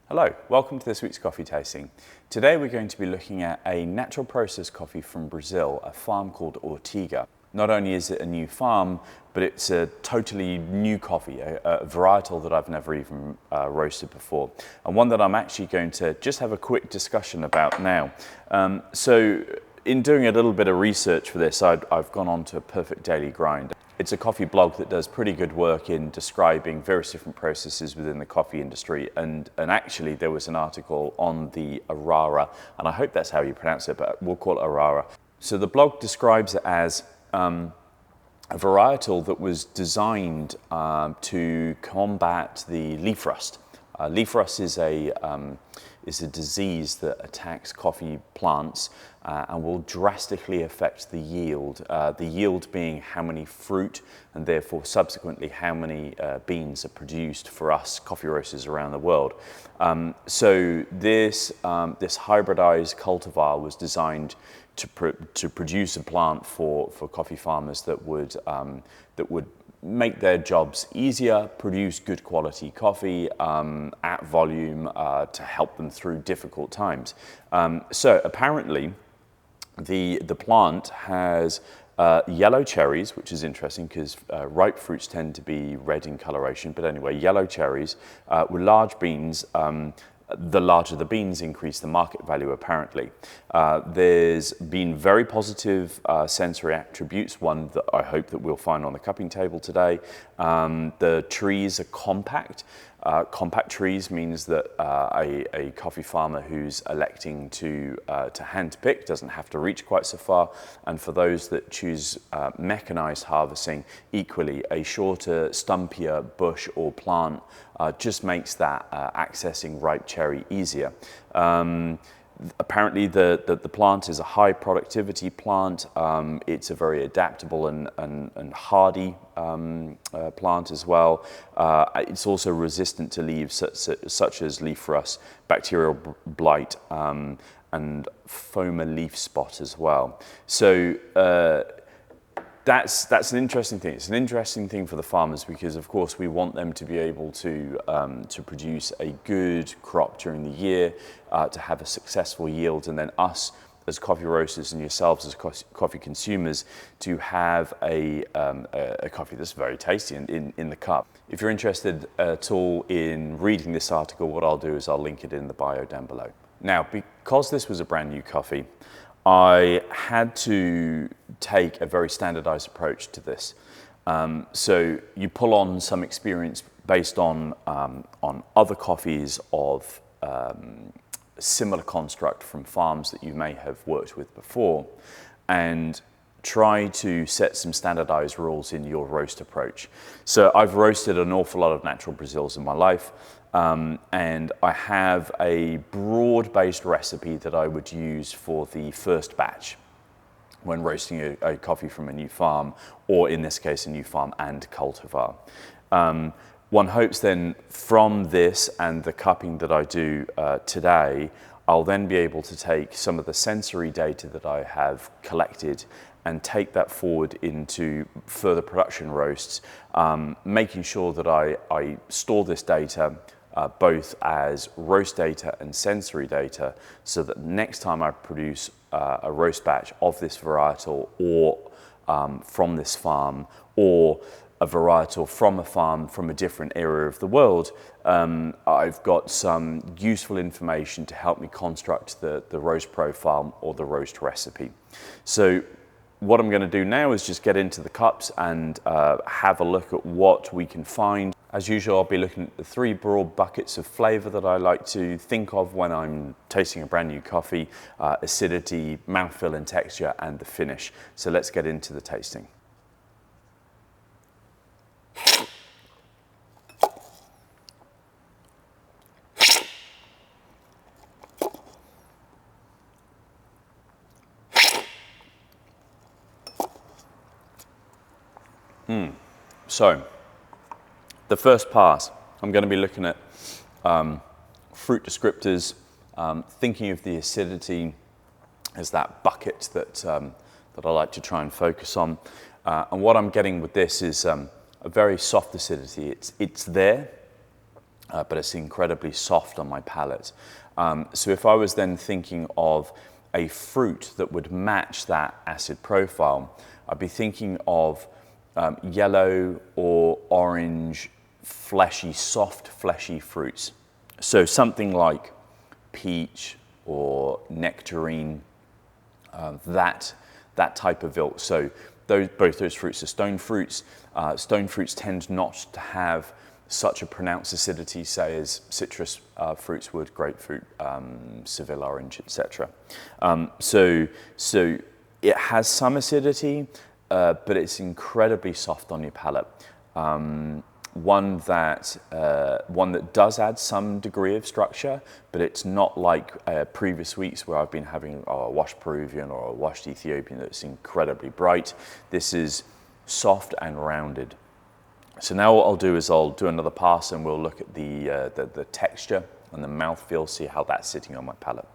Hello, welcome to this week's coffee tasting. Today we're going to be looking at a natural process coffee from Brazil, a farm called Urtiga. Not only is it a new farm, but it's a totally new coffee, a varietal that I've never even roasted before, and one that I'm actually going to just have a quick discussion about now. So in doing a little bit of research for this, I've gone on to a Perfect Daily Grind. It's a coffee blog that does pretty good work in describing various different processes within the coffee industry, and actually there was an article on the Arara, and I hope that's how you pronounce it, but we'll call it Arara. So the blog describes it as a varietal that was designed to combat the leaf rust. Leaf rust is a disease that attacks coffee plants and will drastically affect the yield. The yield being how many fruit and therefore subsequently how many beans are produced for us coffee roasters around the world. So this hybridized cultivar was designed to produce a plant for coffee farmers that would make their jobs easier, produce good quality coffee at volume to help them through difficult times. So apparently the plant has yellow cherries, which is interesting because ripe fruits tend to be red in coloration, but anyway, yellow cherries with large beans. The larger the beans increase the market value apparently. There's been very positive sensory attributes, one that I hope that we'll find on the cupping table today. The trees are compact. Compact trees means that a coffee farmer who's electing to hand pick doesn't have to reach quite so far, and for those that choose mechanized harvesting, equally a shorter, stumpier bush or plant just makes that accessing ripe cherry easier. Apparently the plant is a high productivity plant. It's a very adaptable and hardy plant as well. It's also resistant to leaves such as leaf rust, bacterial blight, and foamer leaf spot as well. So that's an interesting thing. It's an interesting thing for the farmers because, of course, we want them to be able to produce a good crop during the year, to have a successful yield, and then us as coffee roasters and yourselves as coffee consumers to have a coffee that's very tasty in the cup. If you're interested at all in reading this article, what I'll do is I'll link it in the bio down below. Now, because this was a brand new coffee, I had to take a very standardized approach to this. So you pull on some experience based on other coffees of similar construct from farms that you may have worked with before, and try to set some standardized rules in your roast approach. So I've roasted an awful lot of natural Brazils in my life. And I have a broad-based recipe that I would use for the first batch when roasting a coffee from a new farm, or in this case, a new farm and cultivar. One hopes then from this and the cupping that I do today, I'll then be able to take some of the sensory data that I have collected and take that forward into further production roasts, making sure that I store this data both as roast data and sensory data, so that next time I produce a roast batch of this varietal or from this farm, or a varietal from a farm from a different area of the world, I've got some useful information to help me construct the roast profile or the roast recipe. So what I'm going to do now is just get into the cups and have a look at what we can find. As usual, I'll be looking at the three broad buckets of flavor that I like to think of when I'm tasting a brand new coffee: acidity, mouthfeel and texture, and the finish. So let's get into the tasting. So, the first pass, I'm going to be looking at fruit descriptors, thinking of the acidity as that bucket that I like to try and focus on. And what I'm getting with this is a very soft acidity. It's there, but it's incredibly soft on my palate. So if I was then thinking of a fruit that would match that acid profile, I'd be thinking of yellow or orange, fleshy, soft, fleshy fruits. So something like peach or nectarine, that type of ilk. So both those fruits are stone fruits. Stone fruits tend not to have such a pronounced acidity, say, as citrus fruits would, grapefruit, Seville orange, etc. So it has some acidity, but it's incredibly soft on your palate. One that does add some degree of structure, but it's not like previous weeks where I've been having a washed Peruvian or a washed Ethiopian that's incredibly bright. This is soft and rounded. So now what I'll do is I'll do another pass and we'll look at the texture and the mouthfeel, see how that's sitting on my palate.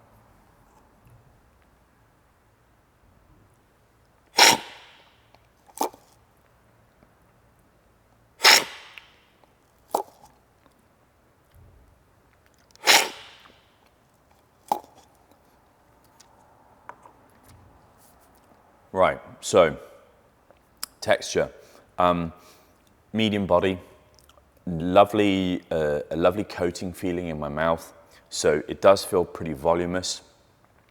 Right, so texture. Medium body, a lovely coating feeling in my mouth. So it does feel pretty voluminous.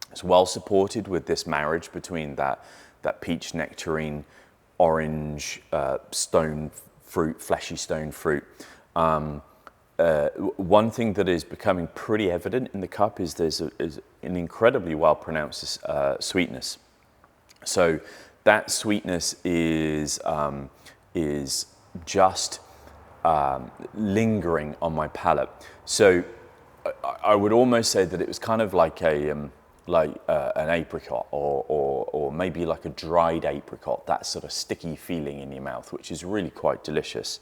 It's well supported with this marriage between that peach, nectarine, orange, stone fruit, fleshy stone fruit. One thing that is becoming pretty evident in the cup is there's an incredibly well pronounced sweetness. So that sweetness is just lingering on my palate. So I would almost say that it was kind of like an apricot or maybe like a dried apricot, that sort of sticky feeling in your mouth, which is really quite delicious.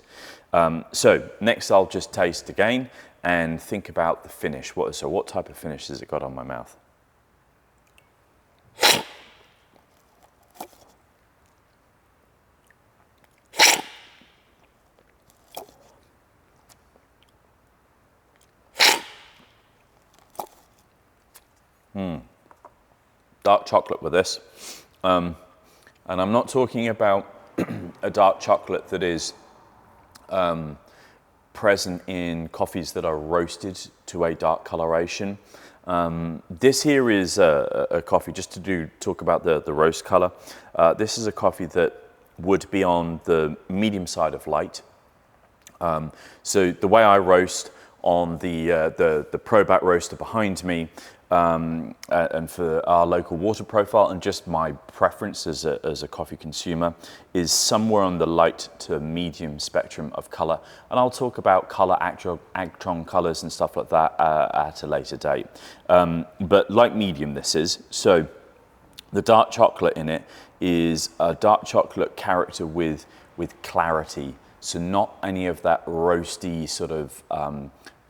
So next I'll just taste again and think about the finish. What type of finish has it got on my mouth? Dark chocolate with this. And I'm not talking about a dark chocolate that is present in coffees that are roasted to a dark coloration. This here is a coffee, just to talk about the roast color. This is a coffee that would be on the medium side of light. So the way I roast on the ProBat roaster behind me, and for our local water profile and just my preference as a coffee consumer, is somewhere on the light to medium spectrum of color. And I'll talk about color, Agtron colors and stuff like that at a later date. But light medium this is. So the dark chocolate in it is a dark chocolate character with clarity. So not any of that roasty sort of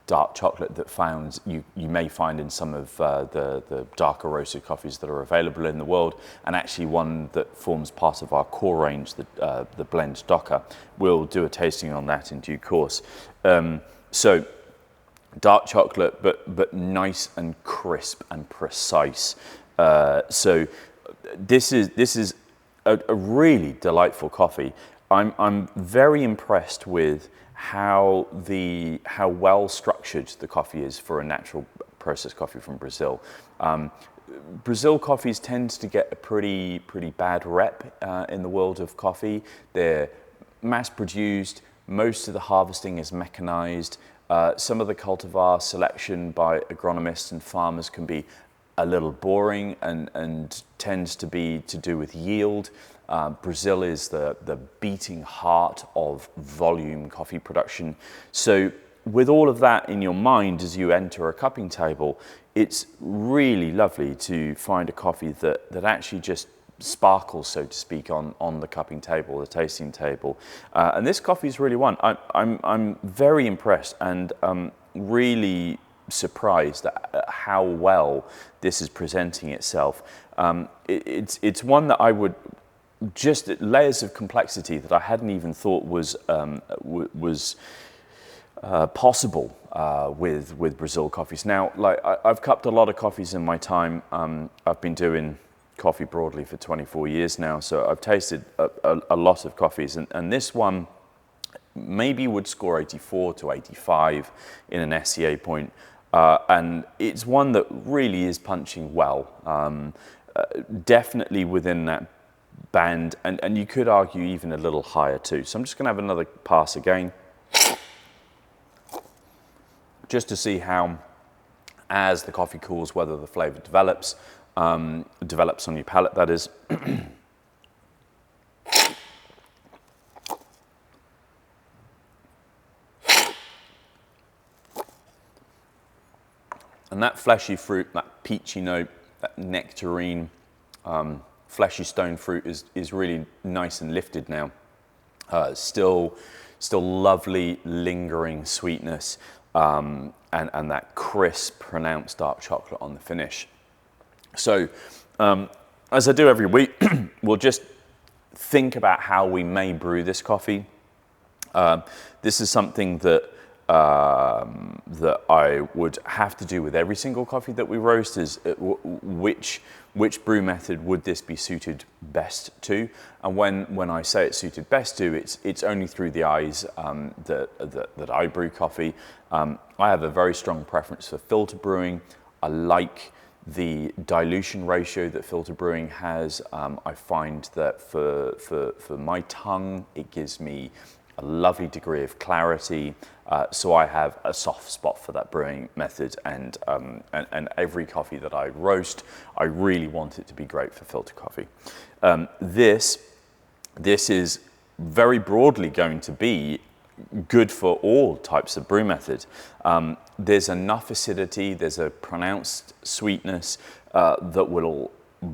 dark chocolate that you may find in some of the darker roasted coffees that are available in the world, and actually one that forms part of our core range, the blend Docker. We'll do a tasting on that in due course. So dark chocolate, but nice and crisp and precise. So this is a really delightful coffee. I'm very impressed with how well structured the coffee is for a natural processed coffee from Brazil. Brazil coffees tend to get a pretty bad rep in the world of coffee. They're mass produced. Most of the harvesting is mechanized. Some of the cultivar selection by agronomists and farmers can be a little boring and tends to be to do with yield. Brazil is the beating heart of volume coffee production. So with all of that in your mind as you enter a cupping table, it's really lovely to find a coffee that actually just sparkles, so to speak, on the cupping table, the tasting table. And this coffee is really one. I'm very impressed and really surprised at how well this is presenting itself. It's one that I would just layers of complexity that I hadn't even thought was possible with Brazil coffees. Now, like I've cupped a lot of coffees in my time. I've been doing coffee broadly for 24 years now, so I've tasted a lot of coffees, and this one maybe would score 84 to 85 in an SCA point, and it's one that really is punching well, definitely within that band, and you could argue even a little higher too. So I'm just going to have another pass again, just to see how, as the coffee cools, whether the flavour develops on your palate, that is. And that fleshy fruit, that peachy note, that nectarine, fleshy stone fruit is really nice and lifted now. Still lovely lingering sweetness, and that crisp, pronounced dark chocolate on the finish. So, as I do every week, we'll just think about how we may brew this coffee. This is something that I would have to do with every single coffee that we roast, is which brew method would this be suited best to? And when I say it's suited best to, it's only through the eyes that I brew coffee. I have a very strong preference for filter brewing. I like the dilution ratio that filter brewing has. I find that for my tongue, it gives me a lovely degree of clarity, so I have a soft spot for that brewing method, and every coffee that I roast, I really want it to be great for filter coffee. This is very broadly going to be good for all types of brew method. There's enough acidity, there's a pronounced sweetness that will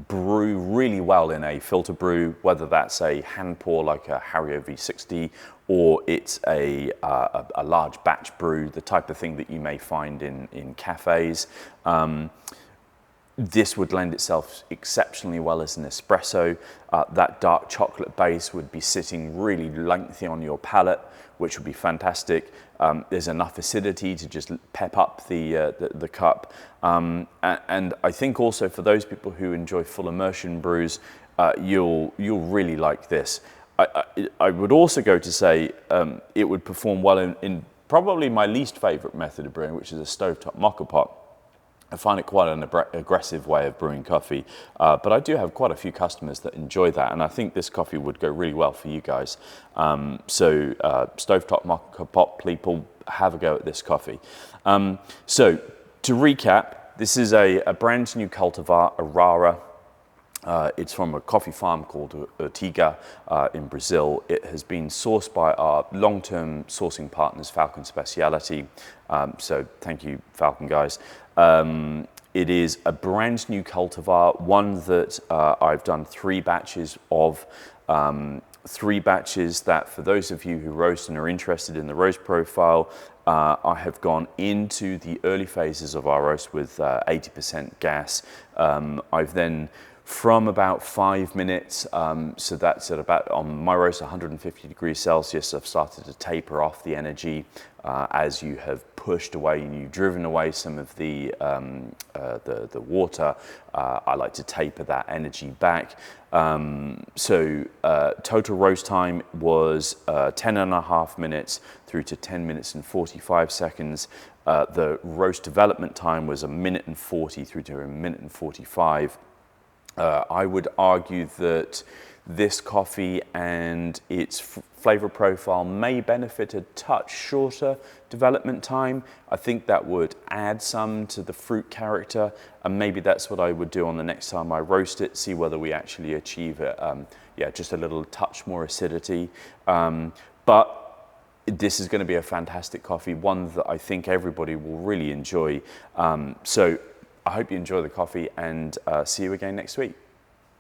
brew really well in a filter brew, whether that's a hand pour like a Hario V60, or it's a large batch brew, the type of thing that you may find in cafes. This would lend itself exceptionally well as an espresso. That dark chocolate base would be sitting really lengthy on your palate, which would be fantastic. There's enough acidity to just pep up the cup. And I think also for those people who enjoy full immersion brews, you'll really like this. I would also go to say it would perform well in probably my least favorite method of brewing, which is a stovetop mocha pot. I find it quite an aggressive way of brewing coffee, but I do have quite a few customers that enjoy that, and I think this coffee would go really well for you guys. So stovetop mocha pot people, have a go at this coffee. So to recap, this is a brand new cultivar, a rara. It's from a coffee farm called Urtiga in Brazil. It has been sourced by our long-term sourcing partners, Falcon Speciality. So thank you, Falcon guys. It is a brand new cultivar, one that I've done 3 batches of. 3 batches that, for those of you who roast and are interested in the roast profile, I have gone into the early phases of our roast with 80% gas. I've then, from about 5 minutes, so that's at about, on my roast, 150 degrees Celsius, I've started to taper off the energy as you have pushed away and you've driven away some of the water. I like to taper that energy back. So total roast time was 10.5 minutes through to 10 minutes and 45 seconds. The roast development time was 1 minute and 40 through to 1 minute and 45. I would argue that this coffee and its flavor profile may benefit a touch shorter development time. I think that would add some to the fruit character, and maybe that's what I would do on the next time I roast it, see whether we actually achieve it. Yeah, just a little touch more acidity. But this is going to be a fantastic coffee, one that I think everybody will really enjoy. So I hope you enjoy the coffee, and see you again next week.